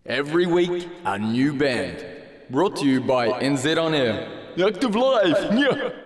Every week, a new band. Brought to you by NZ On Air. Active Life! Yeah.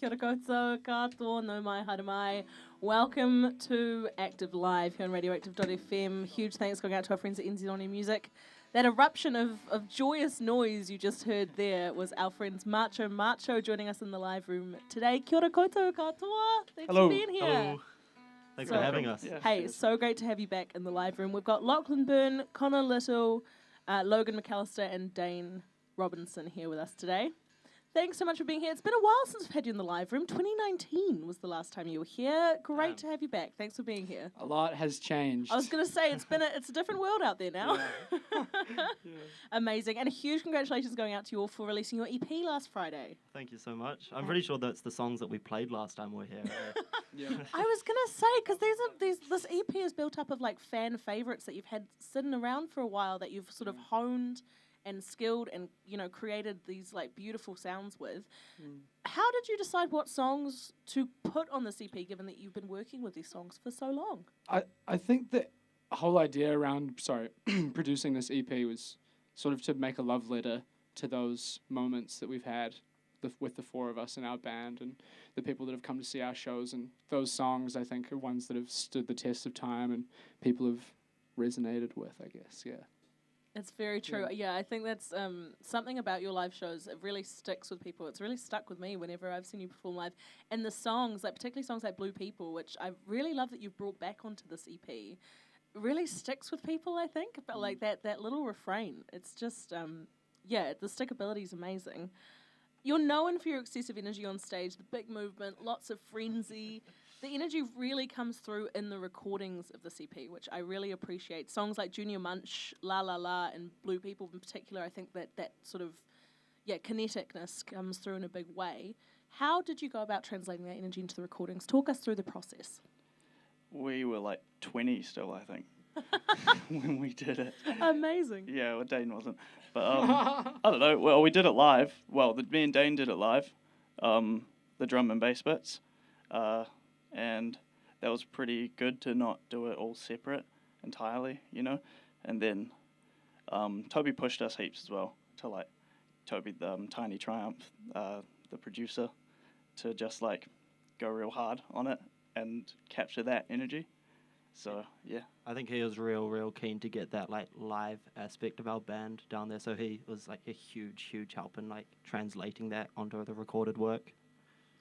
Kia ora koutou, katoa, no mai, haere mai. Welcome to Active Live here on radioactive.fm. Huge thanks going out to our friends at NZ On Air Music. That eruption of joyous noise you just heard there was our friends Macho Macho joining us in the live room today. Kia ora koutou, katoa. Thanks for being here. Hello. Thanks for having us. Yeah, hey, it's so great to have you back in the live room. We've got Lachlan Byrne, Connor Little, Logan McAllister and Dane Robinson here with us today. Thanks so much for being here. It's been a while since we've had you in the live room. 2019 was the last time you were here. Great to have you back. Thanks for being here. A lot has changed. I was going to say, it's a different world out there now. Yeah. Amazing. And a huge congratulations going out to you all for releasing your EP last Friday. Thank you so much. I'm pretty sure that's the songs that we played last time we were here. Yeah. I was going to say, because this EP is built up of like fan favourites that you've had sitting around for a while that you've sort of honed and skilled and, you know, created these like beautiful sounds with. How did you decide what songs to put on this EP, given that you've been working with these songs for so long? I think the whole idea around producing this EP was sort of to make a love letter to those moments that we've had with the four of us in our band and the people that have come to see our shows. And those songs, I think, are ones that have stood the test of time and people have resonated with, I guess, yeah. It's very true. Yeah, I think that's something about your live shows. It really sticks with people. It's really stuck with me whenever I've seen you perform live. And the songs, like particularly songs like Blue People, which I really love that you've brought back onto this EP, really sticks with people, I think. But like that little refrain, it's just, the stickability is amazing. You're known for your excessive energy on stage, the big movement, lots of frenzy. The energy really comes through in the recordings of the EP, which I really appreciate. Songs like Junior Munch, La La La, and Blue People in particular, I think that sort of, kineticness comes through in a big way. How did you go about translating that energy into the recordings? Talk us through the process. We were like 20 still, I think, when we did it. Amazing. Yeah, well, Dane wasn't. But I don't know. Well, we did it live. Well, me and Dane did it live, the drum and bass bits. And that was pretty good to not do it all separate entirely, you know. And then Toby pushed us heaps as well to like Toby, the Tiny Triumph, the producer, to just like go real hard on it and capture that energy. So yeah, I think he was real keen to get that like live aspect of our band down there. So he was like a huge help in like translating that onto the recorded work.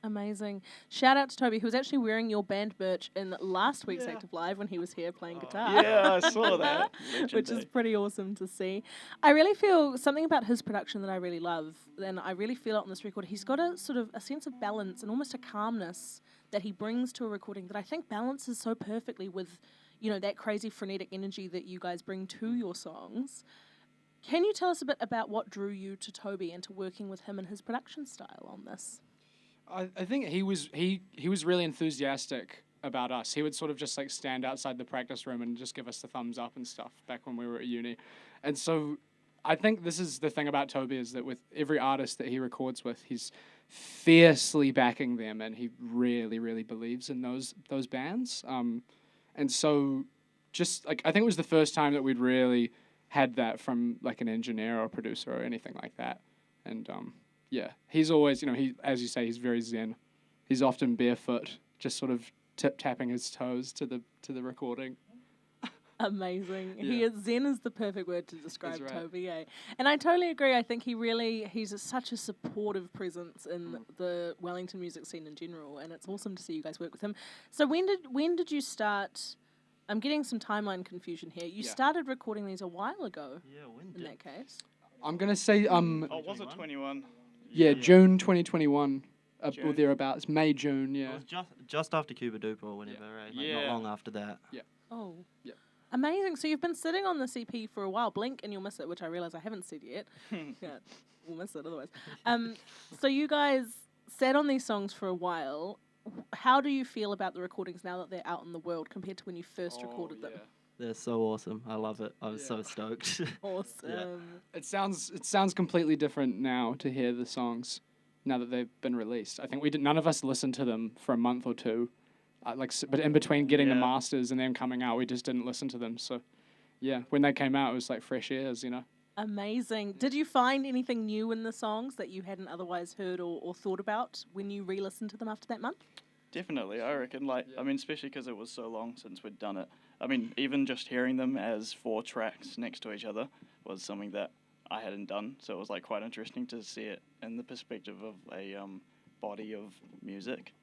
Amazing. Shout out to Toby, who was actually wearing your band merch in last week's Active Live when he was here playing guitar. Yeah, I saw that. Which is pretty awesome to see. I really feel something about his production that I really love, and I really feel it on this record. He's got a sort of a sense of balance and almost a calmness that he brings to a recording that I think balances so perfectly with, you know, that crazy frenetic energy that you guys bring to your songs. Can you tell us a bit about what drew you to Toby and to working with him and his production style on this? I think he was really enthusiastic about us. He would sort of just like stand outside the practice room and just give us the thumbs up and stuff back when we were at uni. And so I think this is the thing about Toby, is that with every artist that he records with, he's fiercely backing them and he really believes in those bands. And so just like, I think it was the first time that we'd really had that from like an engineer or producer or anything like that. And yeah, he's always, you know, as you say, he's very zen. He's often barefoot, just sort of tapping his toes to the recording. Amazing. Yeah. Zen is the perfect word to describe That's right. Toby, eh? And I totally agree. I think he's such a supportive presence in the Wellington music scene in general, and it's awesome to see you guys work with him. So when did you start? I'm getting some timeline confusion here. You started recording these a while ago. Yeah, when in that case. I'm gonna say Oh, was it 21? yeah, June 2021 or June. thereabouts, May, June, yeah. It was just after Cuba Duper or whenever, right? Like not long after that. Oh. Yeah. Amazing. So you've been sitting on this EP for a while. Blink and you'll miss it, which I realise I haven't said yet. Yeah, we'll miss it otherwise. So you guys sat on these songs for a while. How do you feel about the recordings now that they're out in the world compared to when you first recorded them? They're so awesome. I love it. I was so stoked. Awesome. It sounds completely different now to hear the songs now that they've been released. I think none of us listened to them for a month or two. But in between getting the masters and them coming out, we just didn't listen to them. So, yeah, when they came out, it was like fresh ears, you know. Amazing. Did you find anything new in the songs that you hadn't otherwise heard or thought about when you re-listened to them after that month? Definitely, I reckon. I mean, especially because it was so long since we'd done it. I mean, even just hearing them as 4 tracks next to each other was something that I hadn't done. So it was like quite interesting to see it in the perspective of a body of music,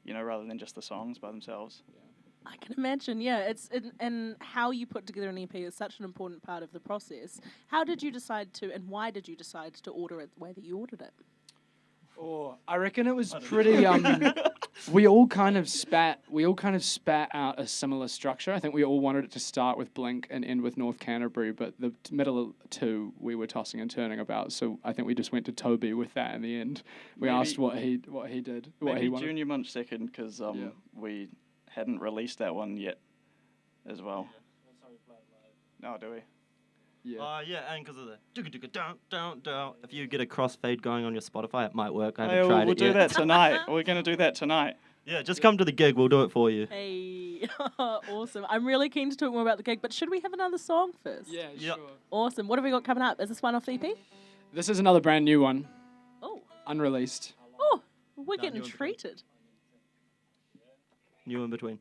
rather than just the songs by themselves. I can imagine, yeah. It's and how you put together an EP is such an important part of the process. How did you decide to, and why did you decide to order it the way that you ordered it? Oh, I reckon it was pretty. We all kind of spat out a similar structure. I think we all wanted it to start with Blink and end with North Canterbury, but the middle two we were tossing and turning about. So I think we just went to Toby with that in the end. We asked what he did, what he wanted. Junior Munch second because we hadn't released that one yet, as well. No, do we? Yeah. And because of the if you get a crossfade going on your Spotify, it might work. I haven't Hey, tried we'll it do yet. that tonight. We're going to do that tonight. Yeah, just come to the gig. We'll do it for you. Hey, awesome. I'm really keen to talk more about the gig, but should we have another song first? Yeah, Yep. sure. Awesome. What have we got coming up? Is this one off the EP? This is another brand new one, Oh, unreleased. we're getting new in between. treated. New in between.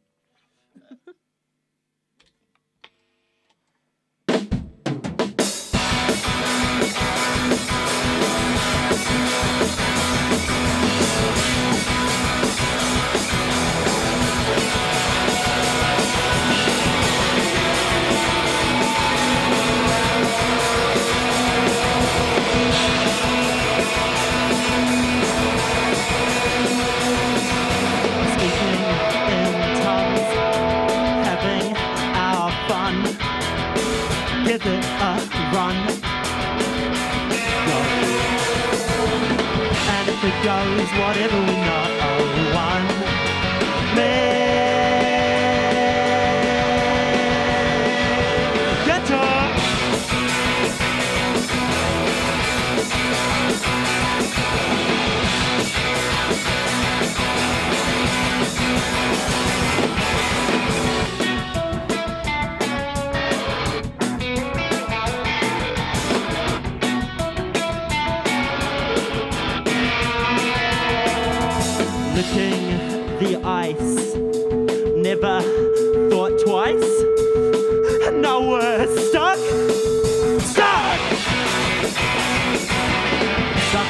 Speaking in tongues, having our fun. Give it a run. Go. And if it goes, whatever we know, one guitar. Licking the ice, never thought twice. Now we're stuck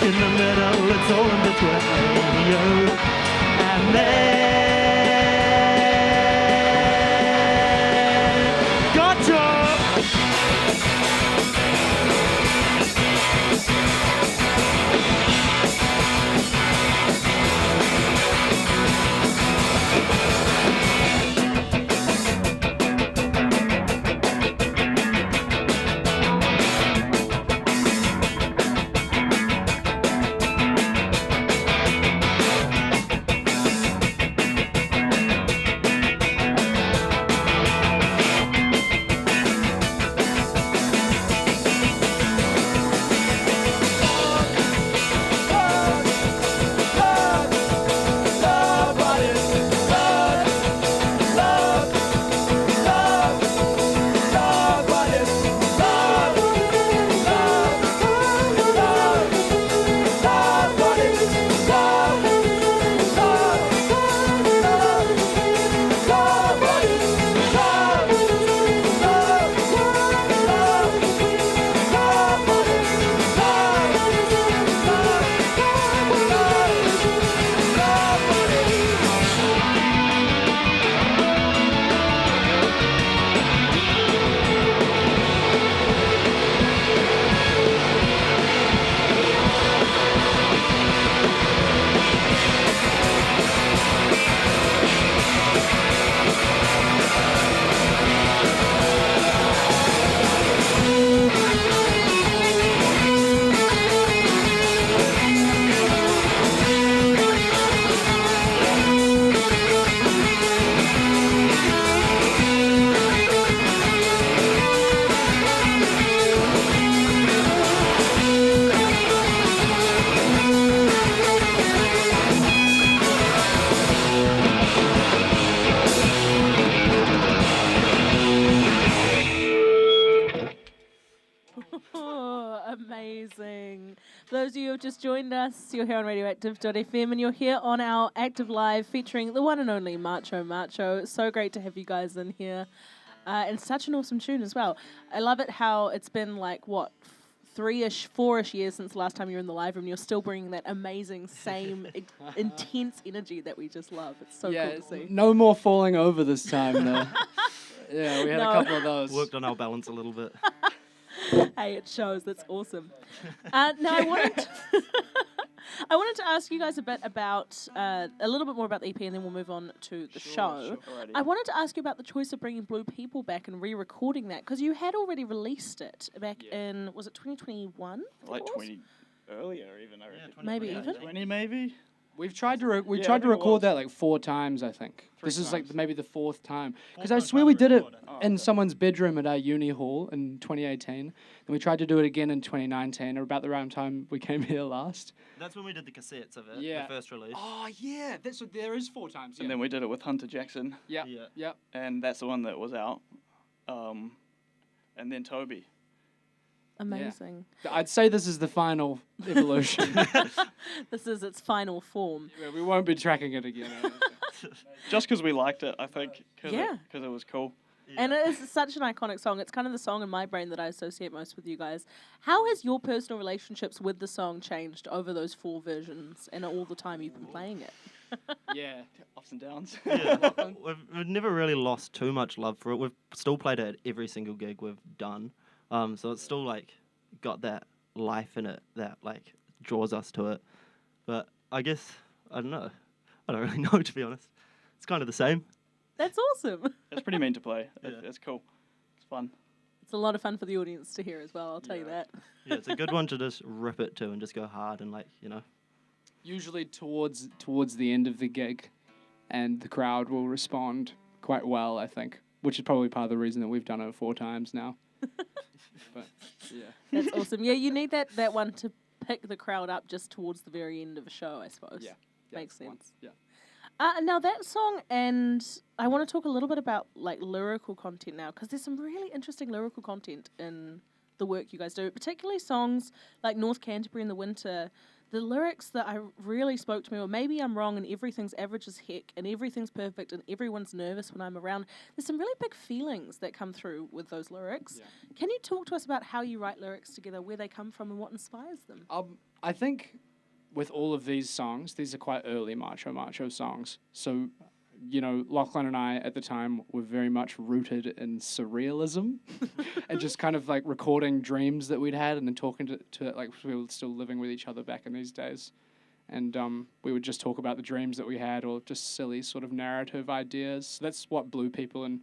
in the middle. It's all in between you and me. Gotcha. For those of you who have just joined us, you're here on radioactive.fm and you're here on our Active Live featuring the one and only Macho Macho. It's so great to have you guys in here. And such an awesome tune as well. I love it how it's been like, what, 3-ish, 4-ish years since the last time you were in the live room. You're still bringing that amazing, same intense energy that we just love. It's so cool to see. No more falling over this time, though. Yeah, we had a couple of those. Worked on our balance a little bit. Hey, it shows. That's awesome. Now, I wanted to ask you guys a bit about, a little bit more about the EP, and then we'll move on to the show. Alrighty. I wanted to ask you about the choice of bringing Blue People back and re-recording that, because you had already released it back in, was it 2021? Like 20 earlier, even, I reckon. Maybe even? 20 maybe? We've tried to I tried to think it record was. that like 4 times, I think. This is like times. maybe the 4th time. Because I swear we did it in someone's bedroom at our uni hall in 2018. And we tried to do it again in 2019, or about the round time we came here last. That's when we did the cassettes of it, Yeah. the first release. Oh, yeah. There is 4 times. And then we did it with Hunter Jackson, Yeah. Yeah. Yeah. and that's the one that was out. And then Toby. Amazing. I'd say this is the final evolution. This is its final form. We won't be tracking it again. I don't think. Just because we liked it, I think. Yeah. Because it was cool. And it is such an iconic song. It's kind of the song in my brain that I associate most with you guys. How has your personal relationships with the song changed over those 4 versions and all the time you've been playing it? Yeah. Ups and downs. Yeah. we've never really lost too much love for it. We've still played it at every single gig we've done. So it's still like got that life in it that like draws us to it. But I guess I don't know. I don't really know, to be honest. It's kind of the same. That's awesome. It's pretty mean to play. Yeah. It's cool. It's fun. It's a lot of fun for the audience to hear as well, I'll tell you that. Yeah, it's a good one to just rip it to and just go hard and like, you know. Usually towards the end of the gig, and the crowd will respond quite well, I think, which is probably part of the reason that we've done it 4 times now. But yeah. That's awesome. Yeah, you need that one to pick the crowd up just towards the very end of a show, I suppose. Yeah. Makes that's the one. sense. Yeah. Now that song, and I want to talk a little bit about like lyrical content now, because there's some really interesting lyrical content in the work you guys do, particularly songs like North Canterbury in the Winter. The lyrics that I really spoke to me were, maybe I'm wrong and everything's average as heck and everything's perfect and everyone's nervous when I'm around. There's some really big feelings that come through with those lyrics. Yeah. Can you talk to us about how you write lyrics together, where they come from and what inspires them? I think with all of these songs, these are quite early Macho Macho songs. So, you know, Lachlan and I at the time were very much rooted in surrealism and just kind of like recording dreams that we'd had and then talking to like we were still living with each other back in these days. And we would just talk about the dreams that we had or just silly sort of narrative ideas. So that's what Blue People and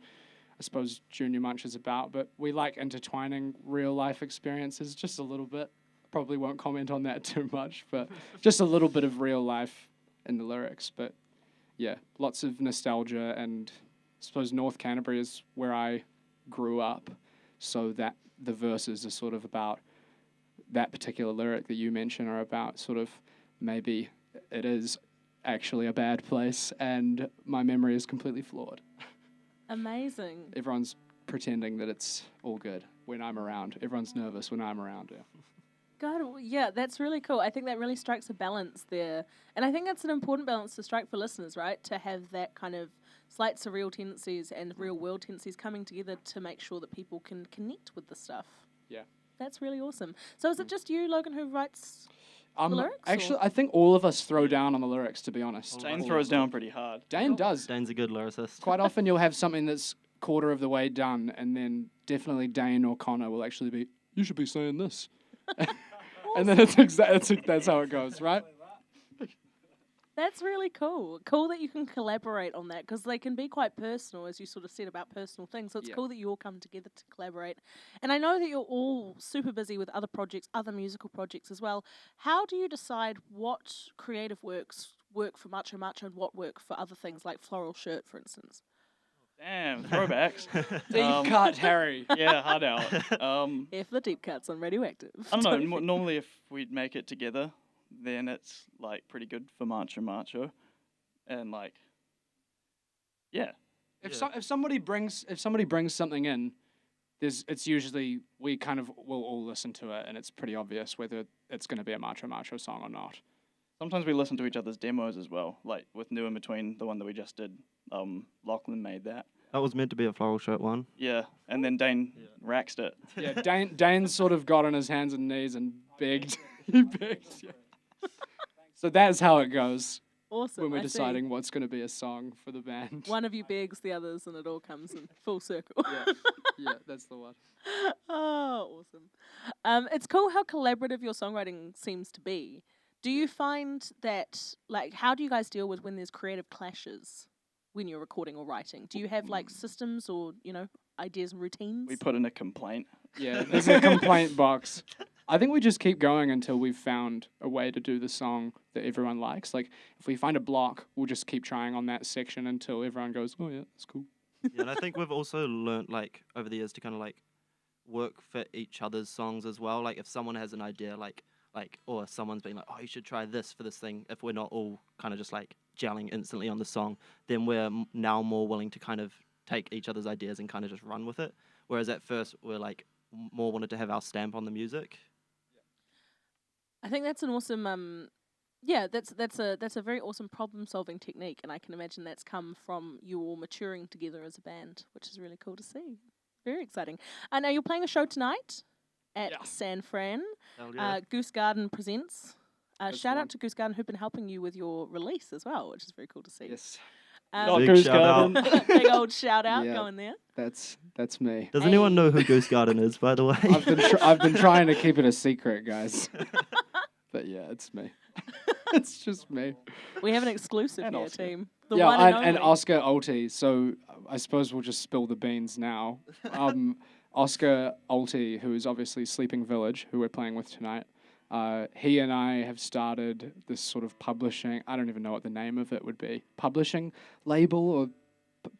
I suppose Junior Munch is about. But we like intertwining real life experiences just a little bit. Probably won't comment on that too much, but just a little bit of real life in the lyrics. But yeah, lots of nostalgia, and I suppose North Canterbury is where I grew up, so that the verses are sort of about that particular lyric that you mentioned are about sort of maybe it is actually a bad place and my memory is completely flawed. Amazing. Everyone's pretending that it's all good when I'm around. Everyone's nervous when I'm around. Yeah. God, yeah, that's really cool. I think that really strikes a balance there. And I think that's an important balance to strike for listeners, right? To have that kind of slight surreal tendencies and real world tendencies coming together to make sure that people can connect with the stuff. Yeah. That's really awesome. So is it just you, Logan, who writes the lyrics? Actually, or? I think all of us throw down on the lyrics, to be honest. Dane throws down pretty hard. Dane does. Dane's a good lyricist. Quite often you'll have something that's quarter of the way done, and then definitely Dane or Connor will actually be, you should be saying this. And then that's how it goes, right? That's really cool. Cool that you can collaborate on that, because they can be quite personal, as you sort of said about personal things. So it's cool that you all come together to collaborate. And I know that you're all super busy with other projects, other musical projects as well. How do you decide what creative work for Macho Macho and what work for other things, like Floral Shirt, for instance? Damn, throwbacks. Deep cut, Harry. Yeah, hard out. If the deep cuts on Radioactive. I don't know. Normally, if we'd make it together, then it's like pretty good for Macho Macho, and like, yeah. If somebody brings something in, it's usually we kind of will all listen to it, and it's pretty obvious whether it's going to be a Macho Macho song or not. Sometimes we listen to each other's demos as well, like with New In Between, the one that we just did. Lachlan made that. That was meant to be a floral shirt one. Yeah, and then Dane raxed it. Yeah, Dane sort of got on his hands and knees and begged. He begged. Yeah. So that's how it goes Awesome. when we're I see. deciding what's going to be a song for the band. One of you begs the others, and it all comes in full circle. Yeah, that's the one. Oh, awesome. It's cool how collaborative your songwriting seems to be. Do you find that, like, how do you guys deal with when there's creative clashes when you're recording or writing? Do you have, like, systems or, ideas and routines? We put in a complaint. Yeah, there's a complaint box. I think we just keep going until we've found a way to do the song that everyone likes. Like, if we find a block, we'll just keep trying on that section until everyone goes, oh, yeah, that's cool. Yeah, and I think we've also learnt, like, over the years to kind of, like, work for each other's songs as well. Like, if someone has an idea, or someone's been like, oh, you should try this for this thing, if we're not all kind of just, like, gelling instantly on the song, then we're now more willing to kind of take each other's ideas and kind of just run with it. Whereas at first, we're, like, more wanted to have our stamp on the music. I think that's an awesome, that's a very awesome problem-solving technique, and I can imagine that's come from you all maturing together as a band, which is really cool to see. Very exciting. Now you're playing a show tonight at San Fran. Hell yeah. Goose Garden presents. Shout one. out to Goose Garden, who've been helping you with your release as well, which is very cool to see. Yes, Not Big Goose shout out. Garden. Big old shout out Yeah. going there. that's me. Does anyone know who Goose Garden is, by the way? I've been trying to keep it a secret, guys. But yeah, it's me. It's just me. We have an exclusive And here, Oscar. team. The Yeah, one and and only. Oscar Olti. So I suppose we'll just spill the beans now. Oscar Olti, who is obviously Sleeping Village, who we're playing with tonight. He and I have started this sort of publishing. I don't even know what the name of it would be. Publishing label or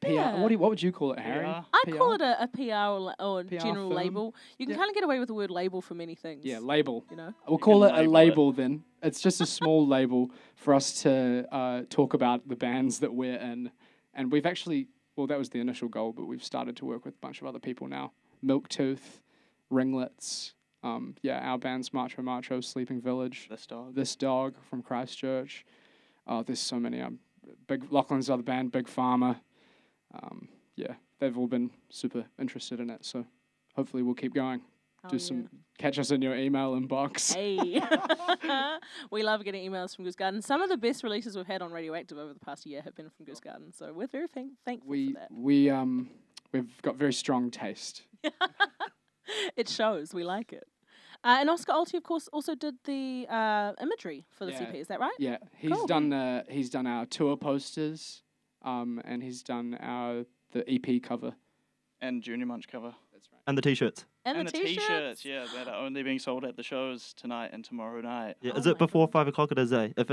PR. Yeah. What would you call it, Harry? PR? I PR? call it a PR or a PR general firm? label. You can Yeah. kind of get away with the word label for many things. Yeah, label. You know? We'll call can it a label label then. It's just a small label for us to talk about the bands that we're in. And we've actually, well, that was the initial goal, but we've started to work with a bunch of other people now. Milktooth, Ringlets, our band's Macho Macho, Sleeping Village, This dog. from Christchurch. There's so many. Lachlan's other band, Big Pharma. They've all been super interested in it. So hopefully we'll keep going. Oh, Catch us in your email inbox. Hey. We love getting emails from Goose Garden. Some of the best releases we've had on Radioactive over the past year have been from Goose Garden. So we're very thankful for that. We've got very strong taste. It shows. We like it. And Oscar Alti, of course, also did the imagery for the Yeah. CP. Is that right? Yeah, he's Cool. done our tour posters, and he's done the EP cover. And Junior Munch cover. That's right. And the T-shirts. And, the t-shirts, yeah, that are only being sold at the shows tonight and tomorrow night. Yeah, Oh is my it before God. 5 o'clock? It is, eh? It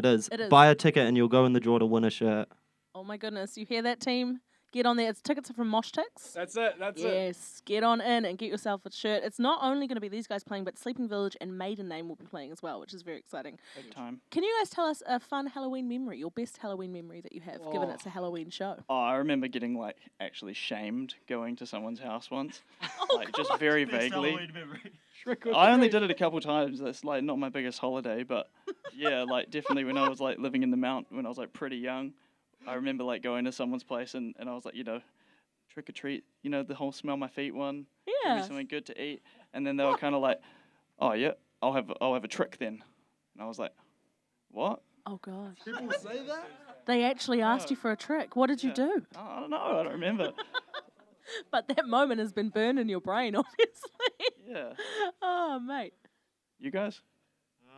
is. It is. Buy a ticket and you'll go in the draw to win a shirt. Oh my goodness. You hear that, team? Get on there. Tickets are from Mosh Tix. That's it. That's Yes, get on in and get yourself a shirt. It's not only going to be these guys playing, but Sleeping Village and Maiden Name will be playing as well, which is very exciting. Big time. Can you guys tell us a fun Halloween memory, your best Halloween memory that you have, given it's a Halloween show? Oh, I remember getting actually shamed going to someone's house once. Oh, Just very vaguely. Trick or I only treat. did it a couple times. That's not my biggest holiday, but yeah, definitely when I was living in the Mount when I was pretty young. I remember going to someone's place and I was trick or treat, the whole smell my feet one. Give me Yeah. something good to eat. And then they were kind of oh yeah, I'll have a trick then. And I was like, what? Oh, gosh. People say that? They actually asked you for a trick. What did you do? Oh, I don't know. I don't remember. But that moment has been burned in your brain, obviously. Yeah. Oh, mate. You guys?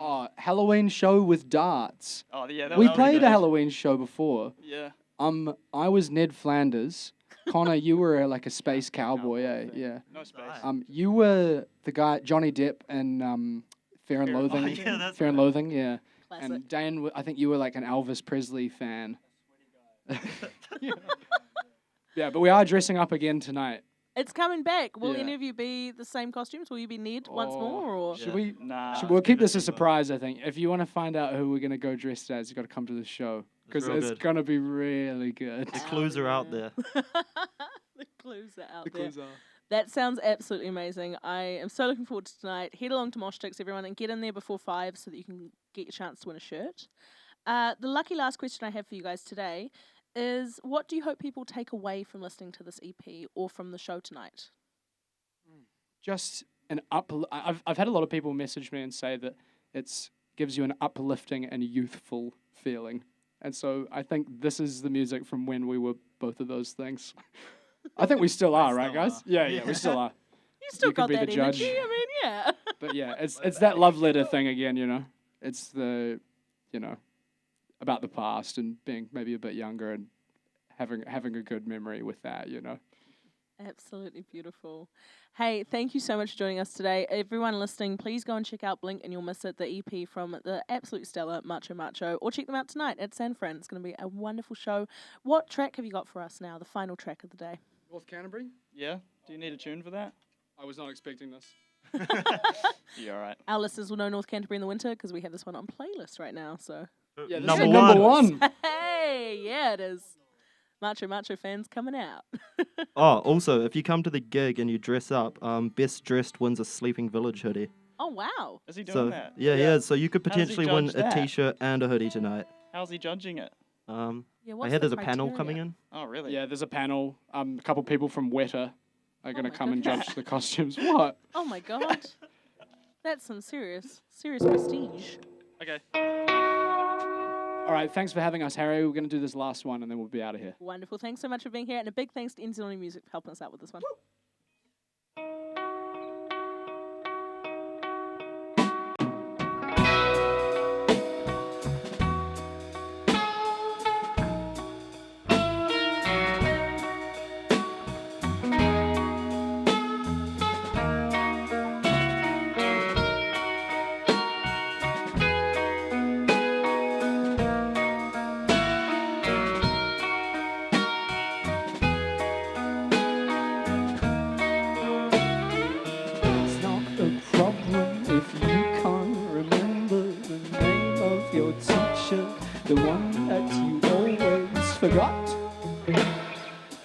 Oh, Halloween show with darts. Oh yeah. That We was played good. a Halloween show before. Yeah. I was Ned Flanders. Connor, you were a space cowboy, eh? thing. Yeah. No space. You were the guy Johnny Depp and Fear and Loathing. yeah, that's Fear and right. Loathing, yeah. Classic. And Dan, I think you were an Elvis Presley fan. Yeah, but we are dressing up again tonight. It's coming back. Will Yeah. any of you be the same costumes? Will you be Ned once more? Or Should Yeah. we? Nah. We'll keep this a surprise, I think. If you want to find out who we're gonna go dressed as, you got to come to the show because real it's good. gonna be really good. The clues are out there. the clues are out The there. clues are. That sounds absolutely amazing. I am so looking forward to tonight. Head along to Mosh Sticks, everyone, and get in there before 5 so that you can get your chance to win a shirt. The lucky last question I have for you guys today is, what do you hope people take away from listening to this EP or from the show tonight? Just an I've had a lot of people message me and say that it's gives you an uplifting and youthful feeling. And so I think this is the music from when we were both of those things. I think we still are, right, guys? Yeah, we still are. You still You could got be the that judge. energy. I mean, yeah. But yeah, it's that love letter thing again, you know. It's the, you know, about the past and being maybe a bit younger and having a good memory with that, you know. Absolutely beautiful. Hey, thank you so much for joining us today. Everyone listening, please go and check out Blink and You'll Miss It, the EP from the absolute stellar Macho Macho, or check them out tonight at San Fran. It's going to be a wonderful show. What track have you got for us now, the final track of the day? North Canterbury? Yeah? Do you need a tune for that? I was not expecting this. You all right? Our listeners will know North Canterbury in the winter because we have this one on playlist right now. So, Yeah, this Number is number one. one. hey, yeah, it is. Macho Macho fans coming out. Oh, also, if you come to the gig and you dress up, best dressed wins a Sleeping Village hoodie. Oh, wow. Is he doing So that? yeah, yeah. So you could How does he potentially win judge a that? T-shirt and a hoodie tonight. How's he judging it? Yeah, I what's hear the there's a panel criteria? coming in. Oh, really? Yeah, there's a panel. A couple people from Weta are going to my come and goodness. judge the costumes. What? Oh, my God. That's some serious prestige. Okay. All right, thanks for having us, Harry. We're going to do this last one and then we'll be out of here. Wonderful. Thanks so much for being here. And a big thanks to NZ Music for helping us out with this one. It's not a problem if you can't remember the name of your teacher, the one that you always forgot.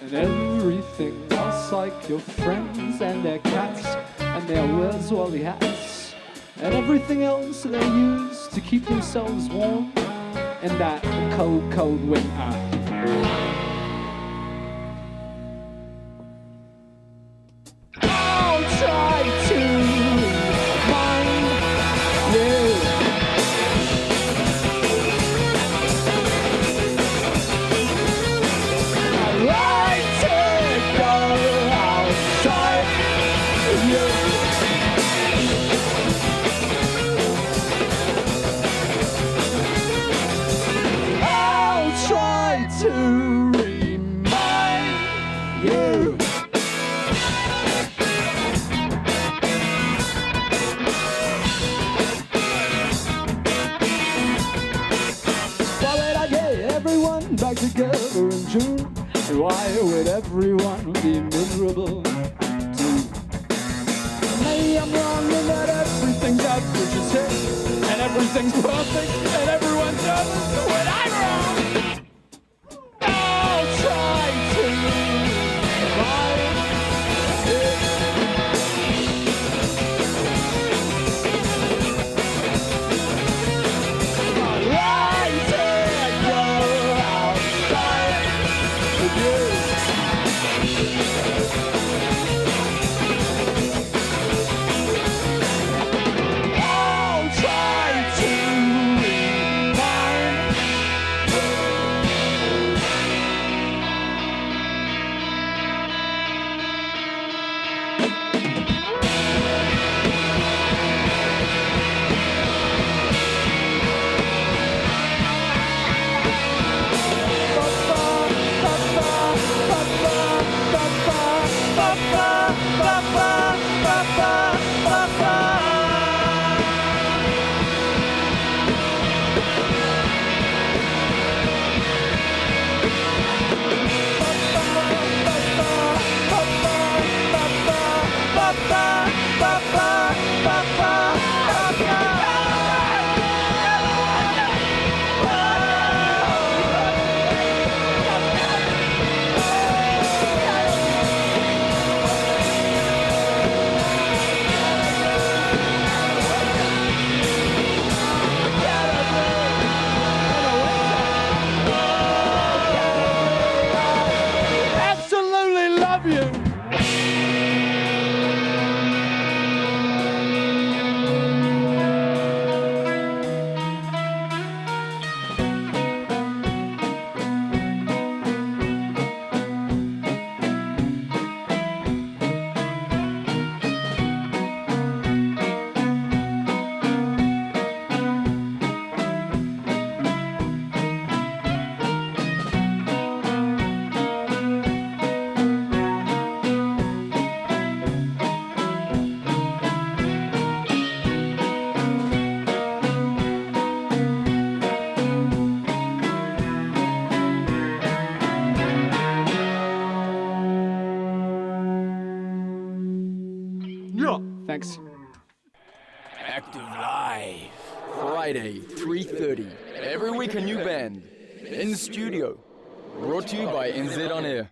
And everything else, like your friends and their cats and their Where's Wally hats, and everything else they use to keep themselves warm in that cold, cold winter. I'll try to find you. I'd like to go outside you. I'll try to remind you. Why would I get everyone back together in June? And why would everyone be miserable too? Maybe I'm wrong in that everything's average as hell, and everything's perfect, and everyone's nervous when I'm wrong. I'll try to remind I'd like to go outside with you. I'll try to remind Thanks. Active Live. Friday, 3:30. Every week a new band. In studio. Brought to you by NZ On Air.